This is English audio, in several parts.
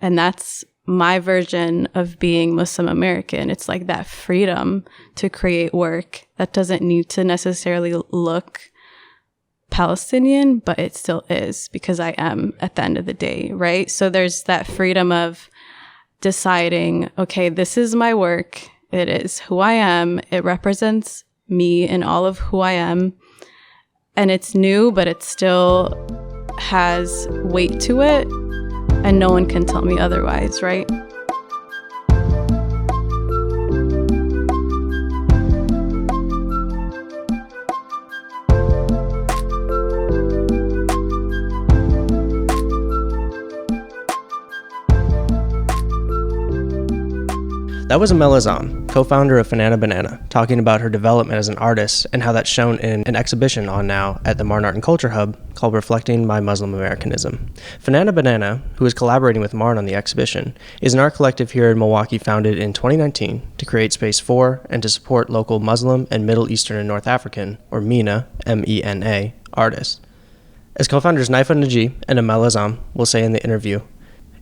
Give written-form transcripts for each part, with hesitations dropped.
And that's my version of being Muslim American. It's like that freedom to create work that doesn't need to necessarily look Palestinian, but it still is, because I am at the end of the day, right? So there's that freedom of deciding, okay, this is my work. It is who I am. It represents me and all of who I am. And it's new, but it still has weight to it. And no one can tell me otherwise, right? That was Amal Azzam, co-founder of Fanana Banana, talking about her development as an artist and how that's shown in an exhibition on now at the MARN Art Culture Hub called Reflecting My Muslim Americanism. Fanana Banana, who is collaborating with MARN on the exhibition, is an art collective here in Milwaukee founded in 2019 to create space for and to support local Muslim and Middle Eastern and North African, or MENA, M-E-N-A, artists. As co-founders Nayfa Naji and Amal Azzam will say in the interview,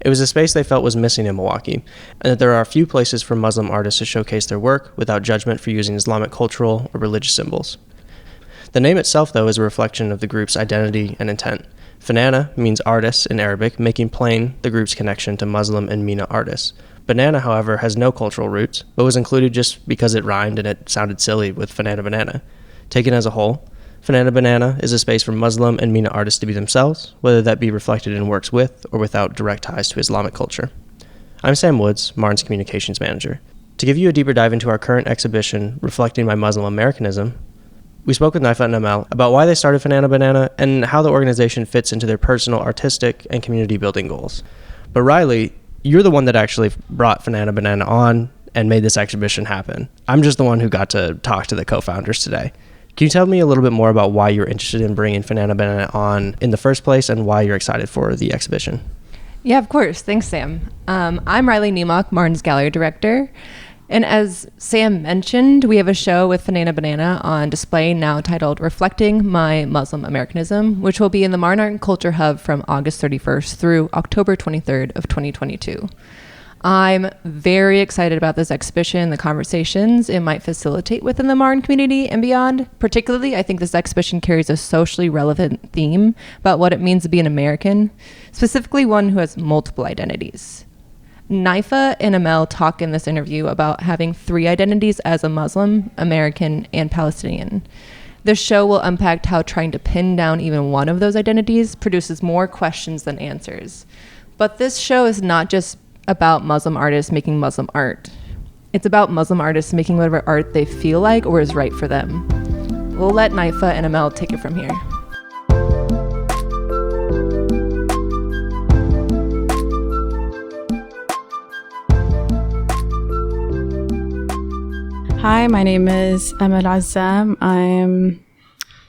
it was a space they felt was missing in Milwaukee, and that there are few places for Muslim artists to showcase their work without judgment for using Islamic cultural or religious symbols. The name itself, though, is a reflection of the group's identity and intent. Fanana means artist in Arabic, making plain the group's connection to Muslim and MENA artists. Banana, however, has no cultural roots, but was included just because it rhymed and it sounded silly with Fanana Banana. Taken as a whole, Fanana Banana is a space for Muslim and MENA artists to be themselves, whether that be reflected in works with or without direct ties to Islamic culture. I'm Sam Woods, MARN's communications manager. To give you a deeper dive into our current exhibition, Reflecting My Muslim Americanism, we spoke with Nayfa and Amal about why they started Fanana Banana and how the organization fits into their personal artistic and community building goals. But Riley, you're the one that actually brought Fanana Banana on and made this exhibition happen. I'm just the one who got to talk to the co-founders today. Can you tell me a little bit more about why you're interested in bringing Fanana Banana on in the first place and why you're excited for the exhibition? Yeah, of course. Thanks, Sam. I'm Riley Niemock, MARN's gallery director. And as Sam mentioned, we have a show with Fanana Banana on display now titled Reflecting My Muslim Americanism, which will be in the MARN Art Culture Hub from August 31st through October 23rd of 2022. I'm very excited about this exhibition, the conversations it might facilitate within the MARN community and beyond. Particularly, I think this exhibition carries a socially relevant theme about what it means to be an American, specifically one who has multiple identities. Nayfa and Amal talk in this interview about having 3 identities as a Muslim, American, and Palestinian. This show will unpack how trying to pin down even one of those identities produces more questions than answers. But this show is not just about Muslim artists making Muslim art. It's about Muslim artists making whatever art they feel like or is right for them. We'll let Nayfa and Amal take it from here. Hi, my name is Amal Azzam. I'm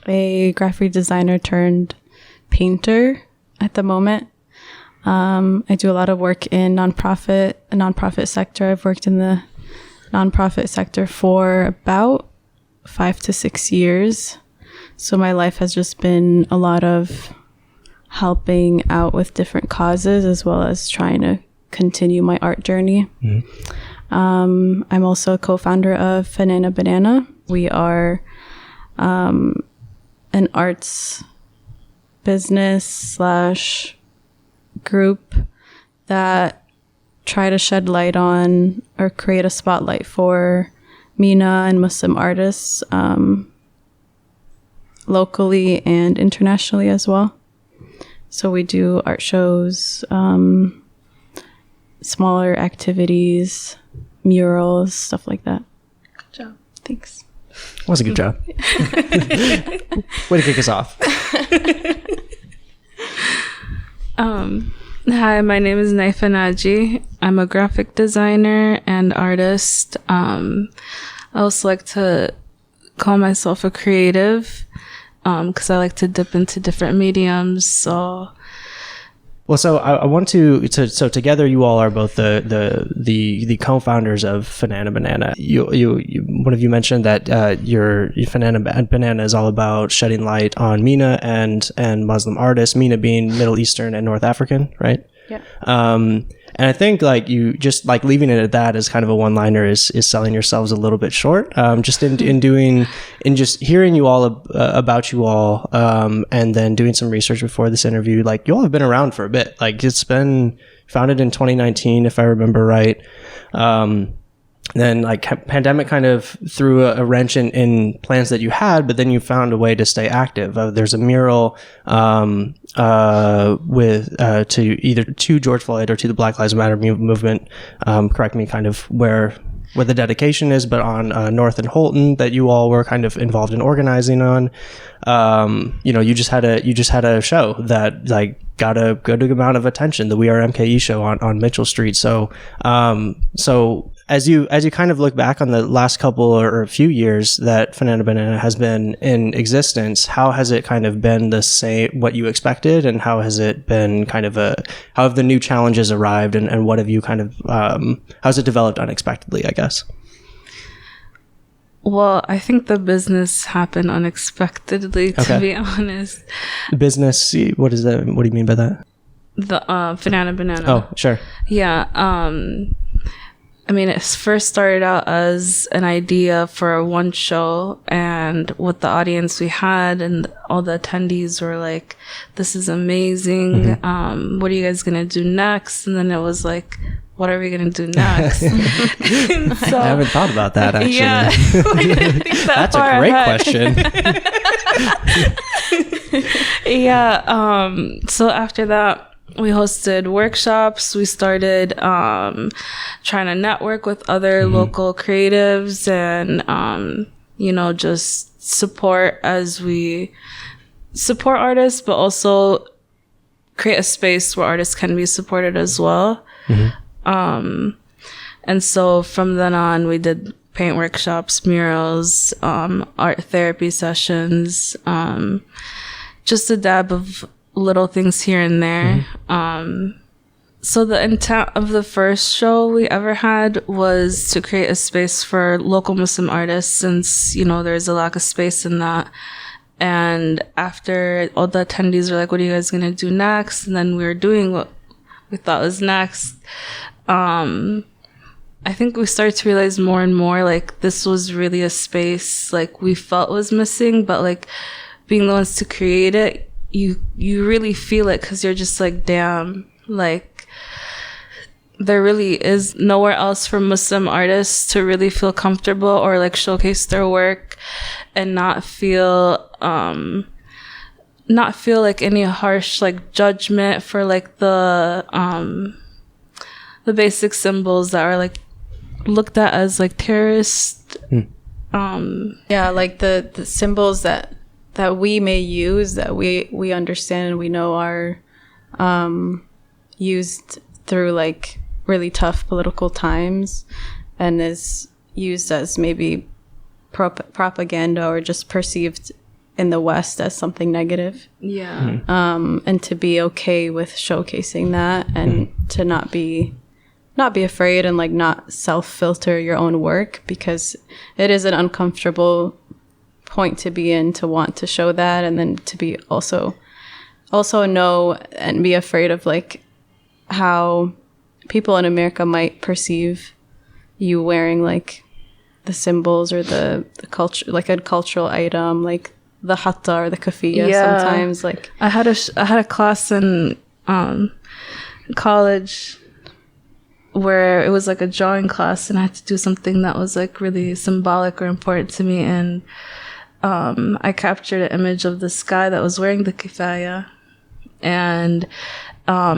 a graphic designer turned painter at the moment. I do a lot of work in nonprofit sector. I've worked in the nonprofit sector for about 5 to 6 years. So my life has just been a lot of helping out with different causes as well as trying to continue my art journey. Mm-hmm. I'm also a co-founder of Fanana Banana. We are an arts business / group that try to shed light on or create a spotlight for MENA and Muslim artists locally and internationally as well. So we do art shows, smaller activities, murals, stuff like that. Good job. Thanks. That was a good job. Way to kick us off. Hi, my name is Nayfa Naji. I'm a graphic designer and artist. I also like to call myself a creative because I like to dip into different mediums. So I want to so together you all are both the co-founders of Fanana Banana. You one of you mentioned that your Fanana Banana is all about shedding light on MENA and Muslim artists, MENA being Middle Eastern and North African, right? Yeah. And I think like you just like leaving it at that as kind of a one-liner is selling yourselves a little bit short. Just in just hearing you all about you all, and then doing some research before this interview, like you all have been around for a bit. Like it's been founded in 2019, if I remember right. Then like pandemic kind of threw a wrench in plans that you had, but then you found a way to stay active. There's a mural to either to George Floyd or to the Black Lives Matter movement. Correct me kind of where the dedication is, but on North and Holton that you all were kind of involved in organizing on. You just had a show that like got a good amount of attention, the We Are MKE show on Mitchell Street. So as you kind of look back on the last couple or a few years that Fanana Banana has been in existence, how has it kind of been the same, what you expected, and how has it been kind of how have the new challenges arrived, and what have you kind of, how's it developed unexpectedly, I guess? Well, I think the business happened unexpectedly, to be honest. Business, what is that? What do you mean by that? The Fanana Banana. Oh, sure. Yeah. I mean, it first started out as an idea for one show, and with the audience we had and all the attendees were like, this is amazing. Mm-hmm. What are you guys going to do next? And then it was like, what are we going to do next? I haven't thought about that, actually. Yeah. That's a great question. Yeah. So after that, we hosted workshops. We started trying to network with other local creatives and, just support as we support artists, but also create a space where artists can be supported as well. And so from then on, we did paint workshops, murals, art therapy sessions, just a dab of little things here and there. So the intent of the first show we ever had was to create a space for local Muslim artists, since, there's a lack of space in that. And after all the attendees were like, what are you guys going to do next? And then we were doing what we thought was next. I think we started to realize more and more, like, this was really a space, like, we felt was missing, but, like, being the ones to create it, you really feel it, because you're just like, damn, like, there really is nowhere else for Muslim artists to really feel comfortable or like showcase their work and not feel like any harsh like judgment for like the basic symbols that are like looked at as like terrorist. Yeah, like the symbols that we may use, that we understand and we know are used through like really tough political times and is used as maybe propaganda or just perceived in the West as something negative. Yeah. And to be okay with showcasing that and to not be afraid and like not self-filter your own work, because it is an uncomfortable point to be in, to want to show that, and then to be also know and be afraid of like how people in America might perceive you wearing like the symbols or the culture, like a cultural item, like the hatta or the kafiyya. Yeah. Sometimes like I had a class in college where it was like a drawing class, and I had to do something that was like really symbolic or important to me, and I captured an image of this guy that was wearing the kifaya, and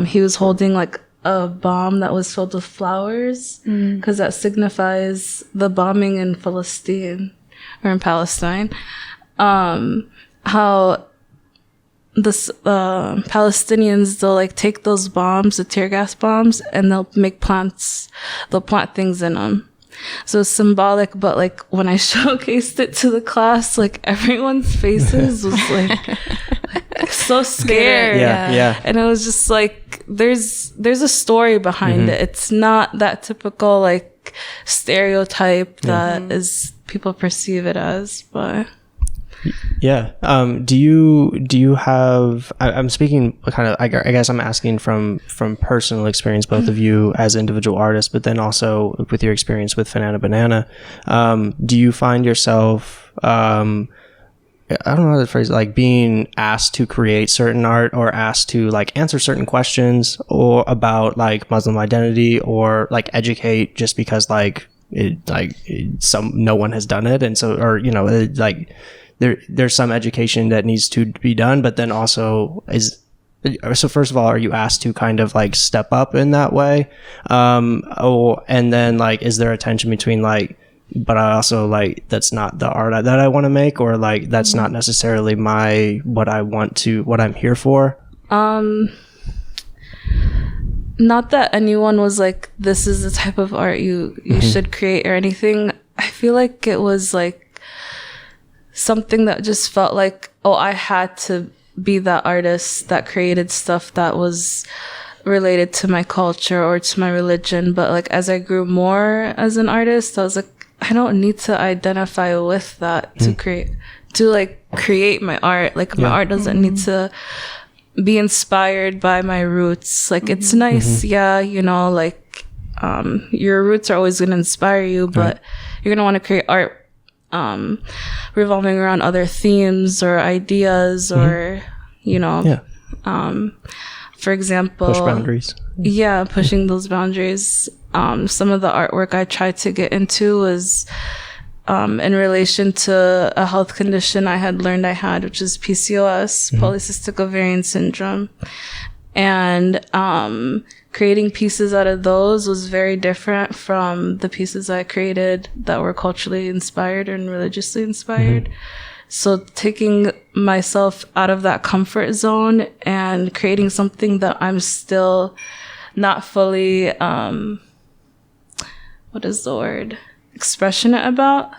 he was holding like a bomb that was filled with flowers, because that signifies the bombing in Palestine or in Palestine. How the Palestinians, they'll like take those bombs, the tear gas bombs, and they'll plant things in them. So it's symbolic, but like when I showcased it to the class, like everyone's faces was like so scared. Yeah. And it was just like, there's a story behind it. It's not that typical like stereotype that is people perceive it as, but Yeah. Do you have, I'm speaking kind of, I guess I'm asking from personal experience, both of you as individual artists, but then also with your experience with Fanana Banana. Do you find yourself, I don't know the phrase, like being asked to create certain art or asked to like answer certain questions or about like Muslim identity or like educate just because no one has done it. And so, or, you know, like there's some education that needs to be done, but then also so first of all, are you asked to kind of like step up in that way? And then like, is there a tension between like, but I also like, that's not the art that I want to make, or like, that's not necessarily what I'm here for? Not that anyone was like, this is the type of art you should create or anything. I feel like it was like something that just felt like, oh, I had to be that artist that created stuff that was related to my culture or to my religion. But like, as I grew more as an artist, I was like, I don't need to identify with that to create my art. Like, my art doesn't need to be inspired by my roots. Like, it's nice, you know, like your roots are always going to inspire you, but you're going to want to create art revolving around other themes or ideas or, you know, for example, push boundaries. Yeah, pushing those boundaries. Some of the artwork I tried to get into was in relation to a health condition I had learned I had, which is PCOS, polycystic ovarian syndrome. And creating pieces out of those was very different from the pieces I created that were culturally inspired and religiously inspired. So taking myself out of that comfort zone and creating something that I'm still not fully, what is the word? Expressionate about,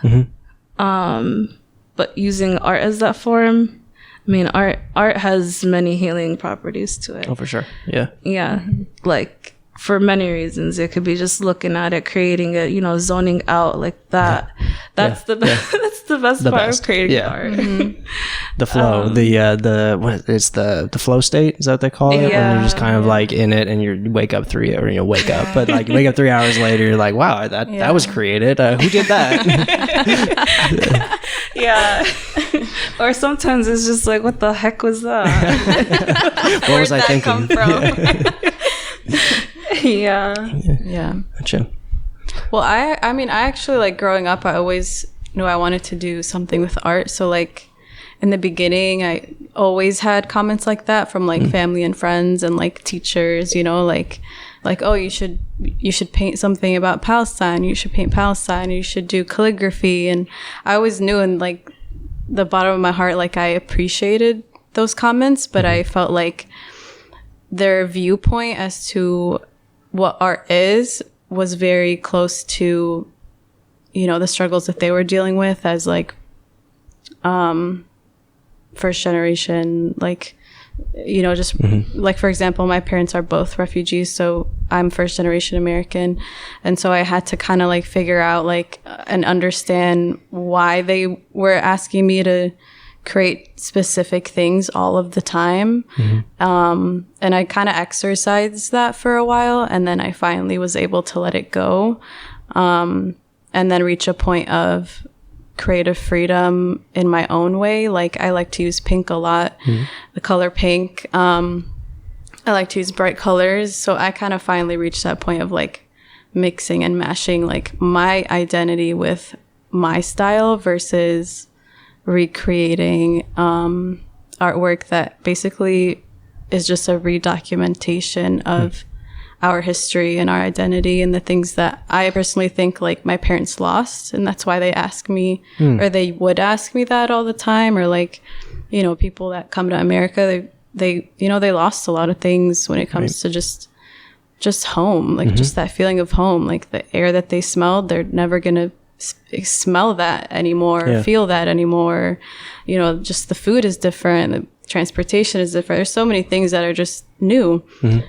but using art as that form. I mean, art has many healing properties to it. Oh, for sure. Yeah. Yeah. Like, for many reasons. It could be just looking at it, creating it, you know, zoning out like that. That's the best. That's the best part of creating art. The flow, the flow state, is that what they call it? Yeah. When you're just kind of like in it, and you wake up 3 hours later, you're like, wow, that was created. Who did that? Yeah. Or sometimes it's just like, what the heck was that? What was I thinking? Come from? Yeah. Gotcha. Well, I mean, I actually, like, growing up, I always knew I wanted to do something with art. So, like, in the beginning, I always had comments like that from, like, family and friends and, like, teachers, you know, like, oh, you should paint something about Palestine. You should paint Palestine. You should do calligraphy. And I always knew in, like, the bottom of my heart, like, I appreciated those comments, but I felt like their viewpoint as to what art is was very close to, you know, the struggles that they were dealing with as, like, first generation, like, you know, just like, for example, my parents are both refugees, so I'm first generation American, and so I had to kind of like figure out, like, and understand why they were asking me to create specific things all of the time. And I kind of exercised that for a while, and then I finally was able to let it go, and then reach a point of creative freedom in my own way. Like, I like to use pink a lot, the color pink. I like to use bright colors. So I kind of finally reached that point of, like, mixing and mashing, like, my identity with my style versus recreating artwork that basically is just a redocumentation of our history and our identity and the things that I personally think, like, my parents lost, and that's why they ask me or they would ask me that all the time. Or, like, you know, people that come to America, they you know, they lost a lot of things when it comes to just home, like just that feeling of home, like the air that they smelled, they're never gonna smell that anymore, feel that anymore. You know, just the food is different, the transportation is different. There's so many things that are just new.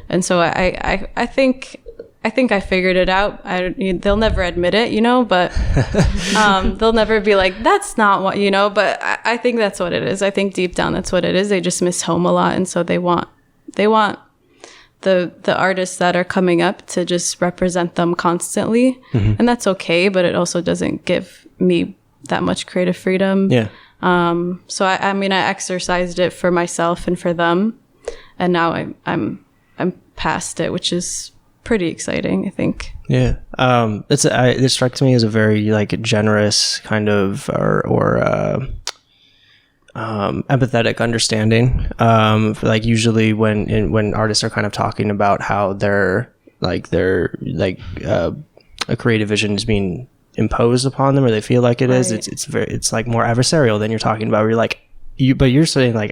And so I think I think I figured it out. They'll never admit it, but they'll never be like, that's not what, but I think that's what it is. I think deep down that's what it is. They just miss home a lot. And so they want the artists that are coming up to just represent them constantly. Mm-hmm. And that's okay, but it also doesn't give me that much creative freedom. Yeah. So I exercised it for myself and for them. And now I'm past it, which is pretty exciting, I think. Yeah. It strikes me as a very like generous kind of or empathetic understanding. Like usually when artists are kind of talking about how a creative vision is being imposed upon them, or they feel like it is, it's like more adversarial than you're talking about, where you're like, but you're saying like,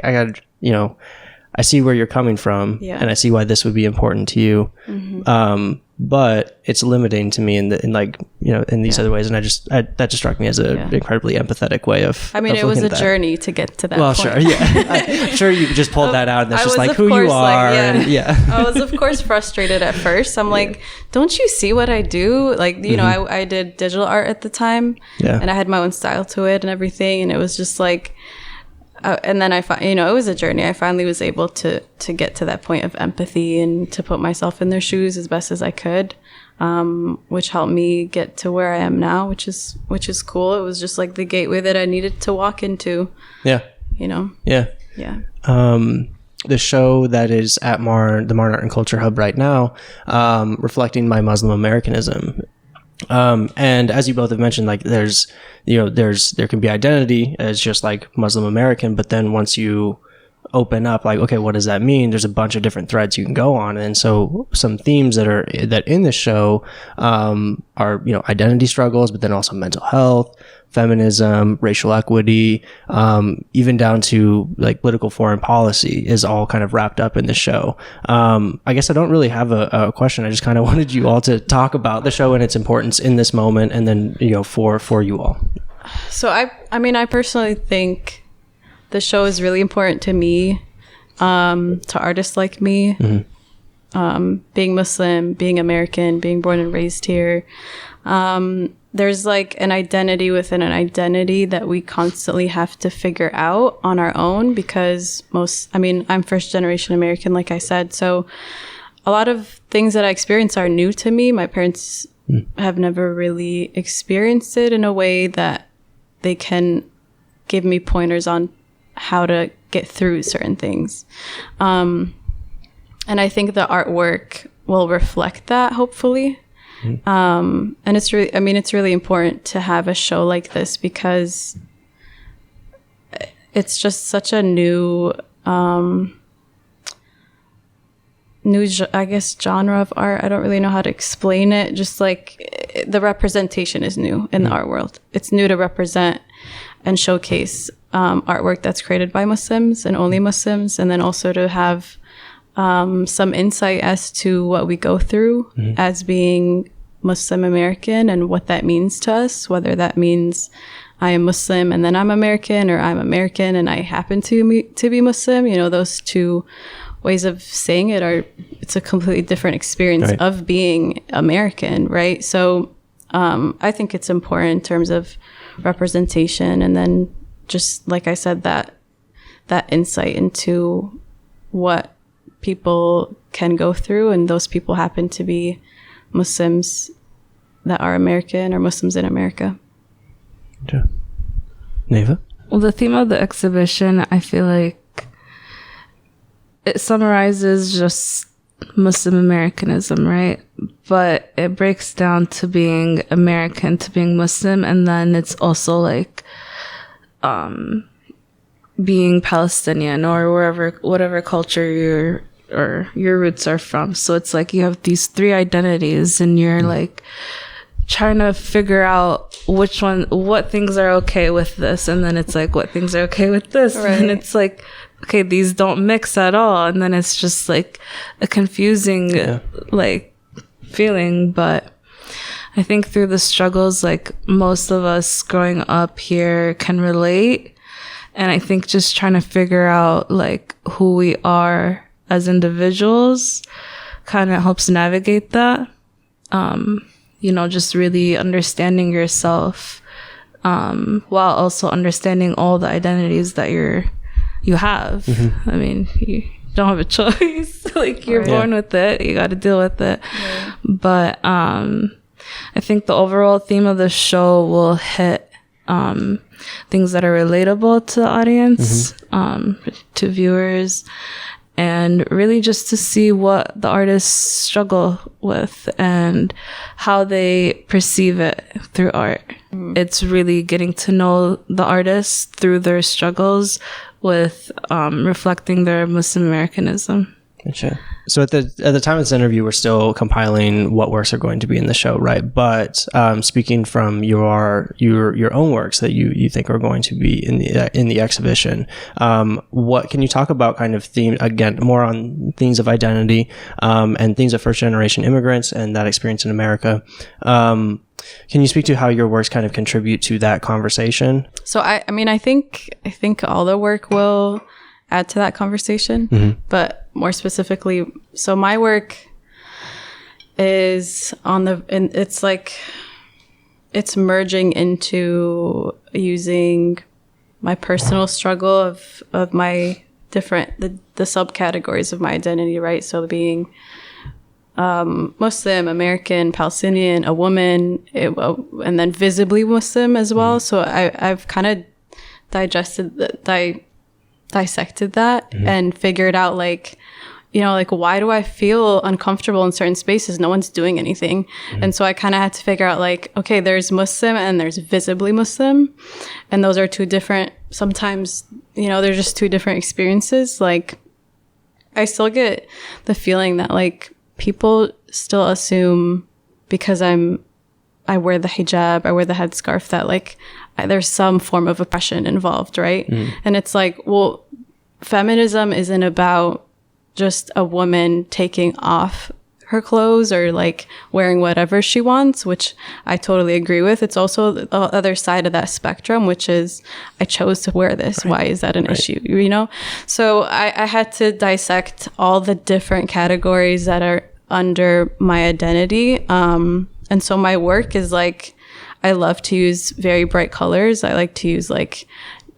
I see where you're coming from, and I see why this would be important to you. Mm-hmm. But it's limiting to me in these other ways. And that just struck me as an incredibly empathetic way of. It was a journey to get to that point. Sure. Yeah. I'm sure you just pulled that out and that's just like who you are. I was of course frustrated at first. I'm like, don't you see what I do? Like, I did digital art at the time, and I had my own style to it and everything. And it was just like, and then it was a journey. I finally was able to get to that point of empathy and to put myself in their shoes as best as I could, which helped me get to where I am now, which is cool. It was just like the gateway that I needed to walk into. Yeah. Yeah. Yeah. The show that is at the MARN Art and Culture Hub right now, reflecting My Muslim Americanism. And as you both have mentioned, like there can be identity as just like Muslim American, but then once you open up, like, okay, what does that mean? There's a bunch of different threads you can go on. And so some themes that in the show, are, identity struggles, but then also mental health, feminism, racial equity, even down to like political foreign policy is all kind of wrapped up in the show. I guess I don't really have a question. I just kind of wanted you all to talk about the show and its importance in this moment, and then, for you all. So I personally think the show is really important to me, to artists like me, being Muslim, being American, being born and raised here. There's like an identity within an identity that we constantly have to figure out on our own, because I'm first generation American, like I said. So a lot of things that I experience are new to me. My parents have never really experienced it in a way that they can give me pointers on how to get through certain things. And I think the artwork will reflect that, hopefully. And it's really important to have a show like this, because it's just such a new I guess genre of art. I don't really know how to explain it. Just like the representation is new in the art world. It's new to represent and showcase artwork that's created by Muslims and only Muslims, and then also to have some insight as to what we go through as being Muslim American and what that means to us, whether that means I am Muslim and then I'm American, or I'm American and I happen to be Muslim. Those two ways of saying it's a completely different experience of being American, right? So I think it's important in terms of representation, and then just like I said, that insight into what people can go through, and those people happen to be Muslims that are American or Muslims in America. Yeah. Nayfa? Well, the theme of the exhibition, I feel like it summarizes just Muslim Americanism, right? But it breaks down to being American, to being Muslim, and then it's also like being Palestinian or whatever culture your roots are from. So it's like you have these three identities, and you're like trying to figure out what things are okay with this, and then it's like what things are okay with this, and it's like, okay, these don't mix at all, and then it's just like a confusing like feeling. But I think through the struggles, like most of us growing up here can relate, and I think just trying to figure out like who we are as individuals kind of helps navigate that. just really understanding yourself, while also understanding all the identities that you have. I mean, you don't have a choice. Like, you're born with it. You got to deal with it. Yeah. But I think the overall theme of the show will hit things that are relatable to the audience, to viewers, and really just to see what the artists struggle with and how they perceive it through art. It's really getting to know the artists through their struggles with reflecting their Muslim Americanism. Gotcha. So at the time of this interview, we're still compiling what works are going to be in the show, right? But speaking from your own works that you think are going to be in the exhibition, what can you talk about? Kind of theme, again, more on themes of identity and themes of first generation immigrants and that experience in America. Can you speak to how your works kind of contribute to that conversation? So I think all the work will add to that conversation, but more specifically, so my work is it's merging into using my personal struggle of my different, the subcategories of my identity, right? So being Muslim, American, Palestinian, a woman, and then visibly Muslim as well. So I've kind of dissected that and figured out, like, why do I feel uncomfortable in certain spaces? No one's doing anything. And so I kind of had to figure out, like, okay, there's Muslim and there's visibly Muslim. And those are two different, sometimes, they're just two different experiences. Like, I still get the feeling that, like, people still assume because I wear the hijab, I wear the headscarf, that, like, there's some form of oppression involved, right? And it's like, well, feminism isn't about just a woman taking off her clothes or, like, wearing whatever she wants, which I totally agree with. It's also the other side of that spectrum, which is, I chose to wear this. Right. Why is that an issue? So I had to dissect all the different categories that are under my identity. And so my work is, like, I love to use very bright colors. I like to use, like,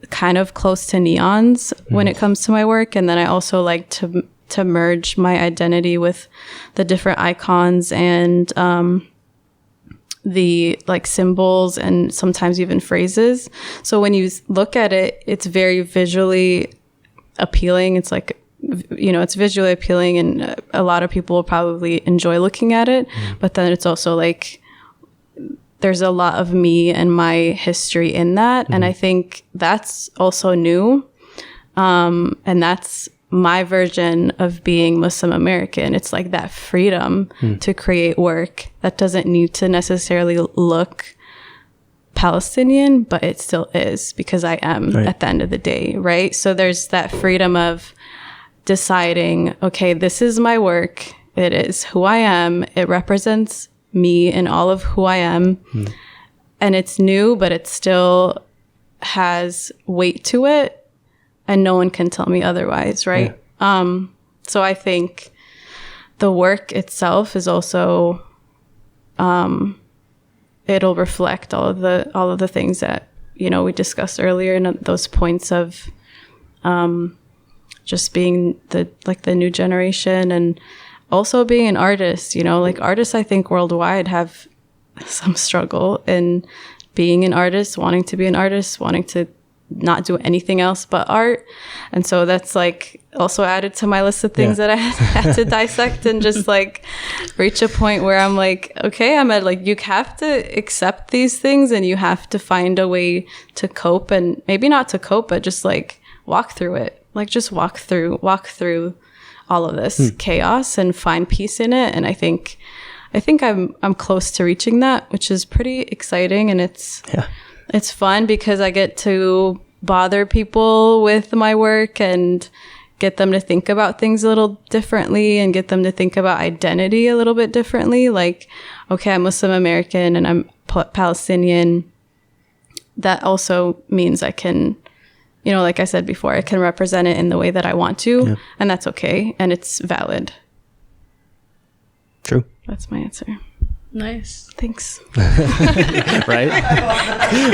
kind of close to neons when it comes to my work. And then I also like to merge my identity with the different icons and the, like, symbols and sometimes even phrases. So when you look at it, it's very visually appealing. It's like, it's visually appealing, and a lot of people will probably enjoy looking at it. But then it's also, like, there's a lot of me and my history in that. And I think that's also new. And that's my version of being Muslim American. It's like that freedom to create work that doesn't need to necessarily look Palestinian, but it still is, because I am at the end of the day, right? So there's that freedom of deciding, okay, this is my work. It is who I am. It represents me and all of who I am. And it's new, but it still has weight to it, and no one can tell me otherwise, right? So I think the work itself is also it'll reflect all of the things that we discussed earlier, and those points of just being the new generation, and also being an artist. Like, artists, I think, worldwide have some struggle in being an artist, wanting to be an artist, wanting to not do anything else but art. And so that's, like, also added to my list of things that I had to dissect and just, like, reach a point where I'm like, okay, I'm at, like, you have to accept these things and you have to find a way to cope, and maybe not to cope, but just, like, walk through it. Like, just walk through all of this chaos and find peace in it. And I think I'm close to reaching that, which is pretty exciting. And it's fun because I get to bother people with my work and get them to think about things a little differently and get them to think about identity a little bit differently. Like, okay, I'm Muslim American and I'm Palestinian. That also means I can, like I said before, I can represent it in the way that I want to, and that's okay, and it's valid. True. That's my answer. Nice. Thanks. Right?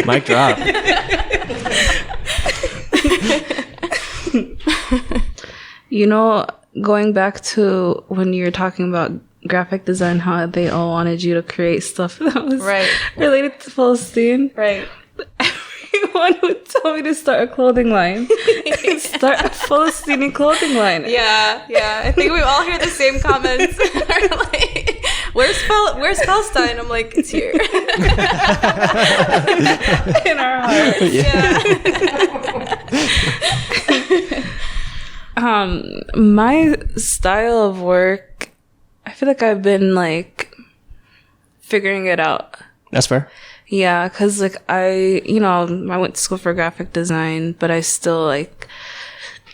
Mic drop. You know, going back to when you were talking about graphic design, how they all wanted you to create stuff that was related to Palestine. Right. Everyone would tell me to start a clothing line. Start a Palestinian clothing line. Yeah. I think we all hear the same comments. They're like, where's Palestine? I'm like, it's here. In our hearts. My style of work, I feel like I've been like figuring it out. That's fair. Yeah, because like I went to school for graphic design, but I still like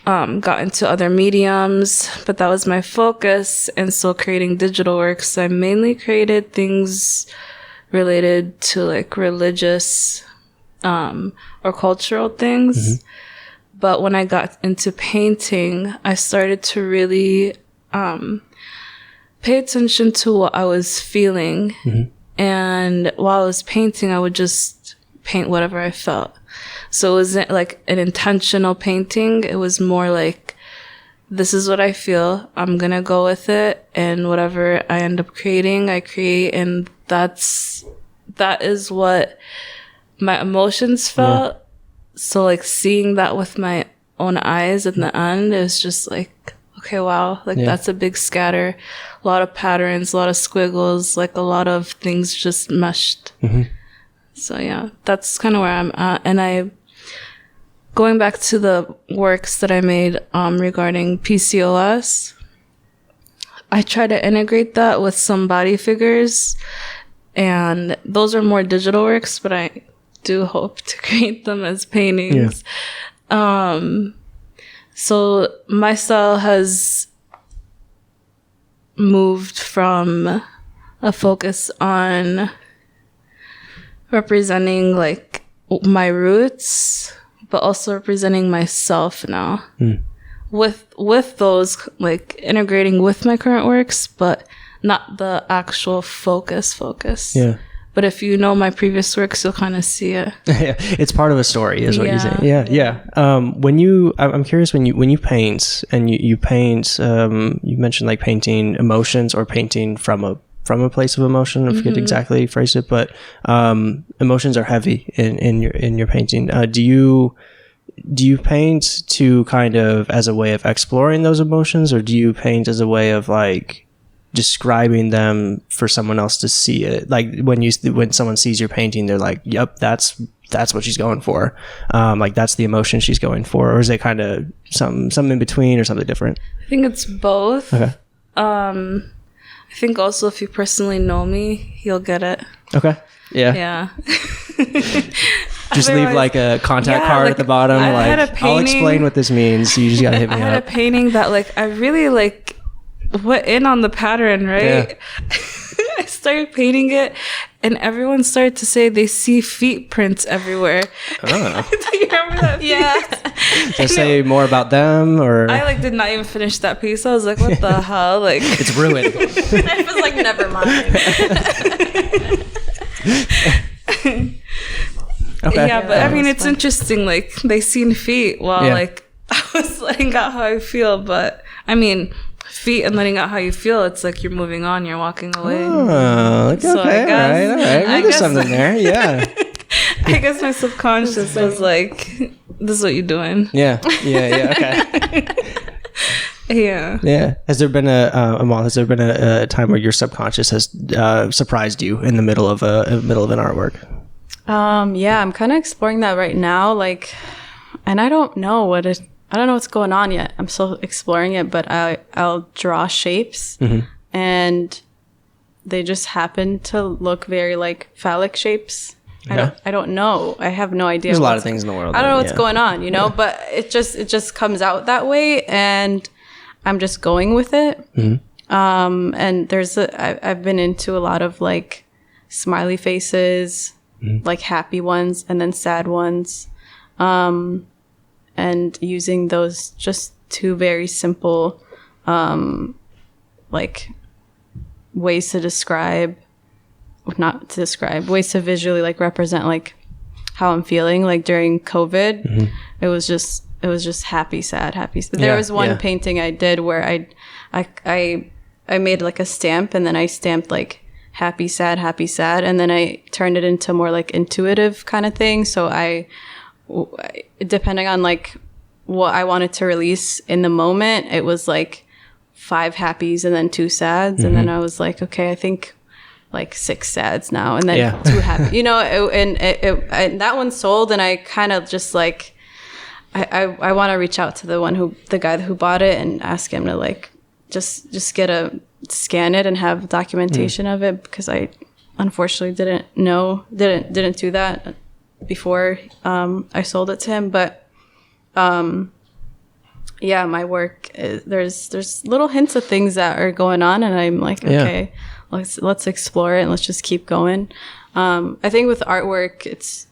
got into other mediums, but that was my focus. And so creating digital works, I mainly created things related to like religious or cultural things. Mm-hmm. But when I got into painting, I started to really pay attention to what I was feeling. Mm-hmm. And while I was painting, I would just paint whatever I felt. So it wasn't like an intentional painting. It was more like, this is what I feel. I'm going to go with it. And whatever I end up creating, I create. And that is what my emotions felt. Yeah. So like seeing that with my own eyes at the end, it was just like, okay, wow. Like that's a big scatter, a lot of patterns, a lot of squiggles, like a lot of things just meshed. Mm-hmm. So yeah, that's kind of where I'm at. And going back to the works that I made regarding PCOS, I try to integrate that with some body figures, and those are more digital works, but I do hope to create them as paintings. Yeah. So my style has moved from a focus on representing like my roots, but also representing myself now. With those like integrating with my current works, but not the actual focus. Yeah. But if you know my previous works, you'll kind of see it. Yeah, it's part of a story, is what you're saying. Yeah. I'm curious when you paint and you paint, you mentioned like painting emotions or painting from a place of emotion. I forget exactly how you phrased it, but emotions are heavy in your painting. Do you paint to kind of as a way of exploring those emotions, or do you paint as a way of like describing them for someone else to see it? Like when someone sees your painting, they're like, yep, that's what she's going for. Like that's the emotion she's going for. Or is it kind of some in between or something different? I think it's both. Okay. I think also if you personally know me, you'll get it. Okay. Yeah. Just leave like a contact card at the bottom. I'll explain what this means. You just gotta hit me up. I had a painting that like I really like went in on the pattern, right? Yeah. I started painting it, and everyone started to say they see feet prints everywhere. Oh. Do you remember that? Yeah. Does it say more about them, or? I like did not even finish that piece. I was like, what the hell? Like it's ruined. I was like, never mind. Okay. Yeah, but I mean, it's interesting. Like they seen feet while like I was letting out how I feel, but I mean. Feet and letting out how you feel, it's like you're moving on, you're walking away. Oh, okay, so I guess, all right. Well, there's something there, yeah. I guess my subconscious was like, this is what you're doing. Yeah, okay. Yeah. Has there been a time where your subconscious has surprised you in the middle of an artwork? Yeah, I'm kind of exploring that right now, like, and I don't know what's going on yet. I'm still exploring it, but I'll draw shapes, and they just happen to look very like phallic shapes. Yeah. I don't know. I have no idea. There's a lot of things in the world. I don't know what's going on, but it just comes out that way, and I'm just going with it. And I've been into a lot of like smiley faces, like happy ones, and then sad ones. And using those just two very simple, like ways to describe not to describe, ways to visually like represent like how I'm feeling. Like during COVID, it was just happy, sad, happy. There was one painting I did where I made like a stamp, and then I stamped like happy, sad, and then I turned it into more like intuitive kind of thing. So depending on like what I wanted to release in the moment, it was like 5 happies and then 2 sads. And then I was like, okay, I think like 6 sads now, and then 2 happy, and that one sold. And I kind of just like, I want to reach out to the guy who bought it and ask him to like, just scan it and have documentation of it, because I unfortunately didn't do that before I sold it to him. But my work there's little hints of things that are going on, and I'm like, okay, let's explore it and let's just keep going. I think with artwork,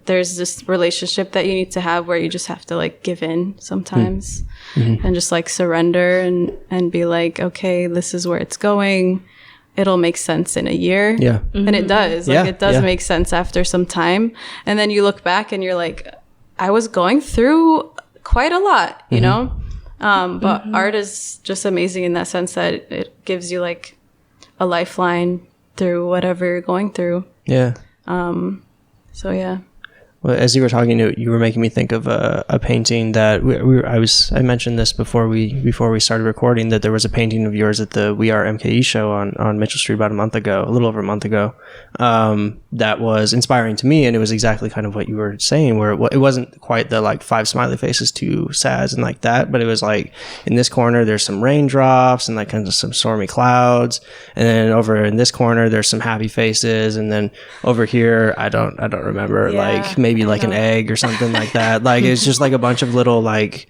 there's this relationship that you need to have where you just have to like give in sometimes and just like surrender and be like, okay, this is where it's going. It'll make sense in a year. Yeah. And it does. Like it does make sense after some time. And then you look back and you're like, I was going through quite a lot, you know? But art is just amazing in that sense that it gives you like a lifeline through whatever you're going through. Yeah. So yeah. Well, as you were talking, you were making me think of a painting that I mentioned this before we started recording, that there was a painting of yours at the We Are MKE show on Mitchell Street about a little over a month ago, that was inspiring to me, and it was exactly kind of what you were saying, where it wasn't quite the like 5 smiley faces, 2 sads and like that, but it was like in this corner there's some raindrops and like kind of some stormy clouds, and then over in this corner there's some happy faces, and then over here I don't remember, like maybe like an egg or something like that. Like it's just like a bunch of little like,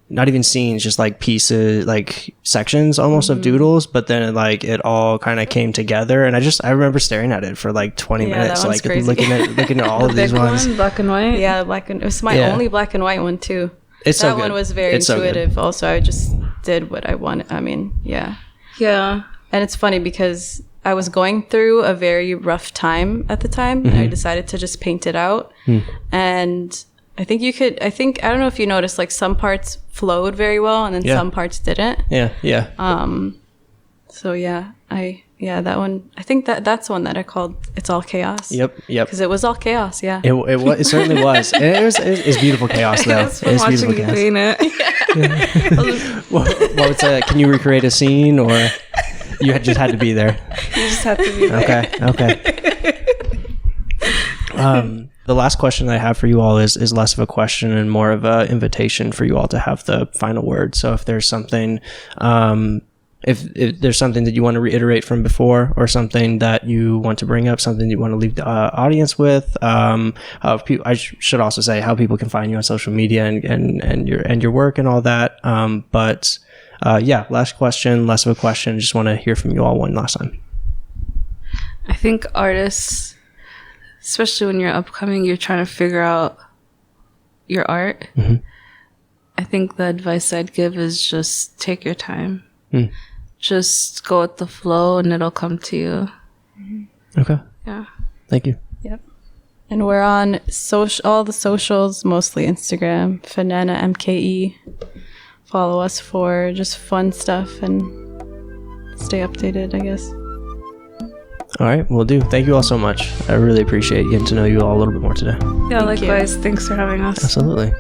not even scenes, just like pieces, like sections almost of doodles, but then it all kind of came together, and I remember staring at it for like 20 minutes, like looking at all of these ones. Black and white. Yeah, it was my only black and white one too. That one was very intuitive. Also, I just did what I wanted. I mean, yeah. And it's funny because I was going through a very rough time at the time, and I decided to just paint it out. And I don't know if you noticed, like some parts flowed very well and then some parts didn't. So that one, I think that's one that I called It's All Chaos. Yep. Because it was all chaos, It certainly was. And it's beautiful chaos, though. It's beautiful chaos. Paint it. Can you recreate a scene, or you just had to be there? You just had to be there. Okay. The last question I have for you all is less of a question and more of an invitation for you all to have the final word. So if there's something, if there's something that you want to reiterate from before, or something that you want to bring up, something you want to leave the audience with, I should also say how people can find you on social media and your work and all that. Last question, less of a question. Just want to hear from you all one last time. I think artists, especially when you're upcoming, you're trying to figure out your art. I think the advice I'd give is just take your time. Just go with the flow and it'll come to you. Okay. Yeah. Thank you. Yep. And we're on all the socials, mostly Instagram, Fanana MKE. Follow us for just fun stuff and stay updated, I guess. All right, will do. Thank you all so much. I really appreciate getting to know you all a little bit more today. Yeah, likewise. Thanks for having us. Absolutely.